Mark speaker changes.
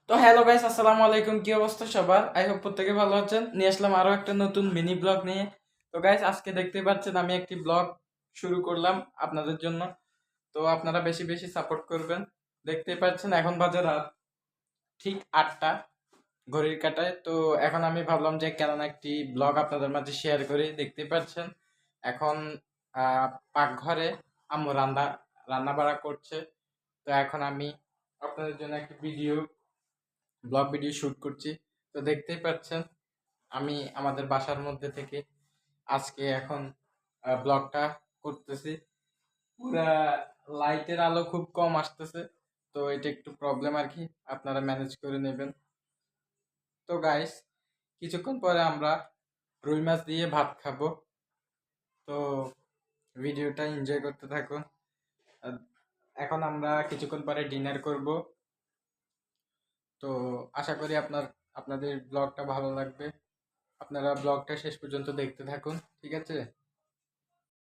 Speaker 1: তো hello guys, আসসালামু আলাইকুম। কি অবস্থা সবার? আই হোপ প্রত্যেকে ভালো আছেন। নিয়ে আসলাম আরো একটা নতুন মিনি ব্লগ নিয়ে। তো গাইস, আজকে দেখতেই পাচ্ছেন আমি একটি ব্লগ শুরু করলাম আপনাদের জন্য। তো আপনারা বেশি বেশি সাপোর্ট করবেন। দেখতেই পাচ্ছেন এখন বাজে রাত ঠিক 8টা ঘড়ির কাঁটায়। তো এখন আমি ভাবলাম যে কেন না একটি ব্লগ আপনাদের মাঝে শেয়ার করি। দেখতেই পাচ্ছেন এখন পাকঘরে আম্মু রান্না বাড়া করছে। তো এখন আমি আপনাদের জন্য একটি ব্লগ ভিডিও শুট করছি। তো দেখতেই পাচ্ছেন আমি আমাদের বাসার মধ্যে থেকে আজকে এখন ব্লগটা করতেছি। পুরা লাইটের আলো খুব কম আসতেছে, তো এটা একটু প্রবলেম আর কি, আপনারা ম্যানেজ করে নেবেন। তো গাইস, কিছুক্ষণ পরে আমরা রুই মাছ দিয়ে ভাত খাবো। তো ভিডিওটা এনজয় করতে থাকুন। আহ, এখন আমরা কিছুক্ষণ পরে ডিনার করব। তো আশা করি আপনাদের ব্লগটা ভালো লাগবে। আপনারা ব্লগটা শেষ পর্যন্ত দেখতে থাকুন, ঠিক আছে?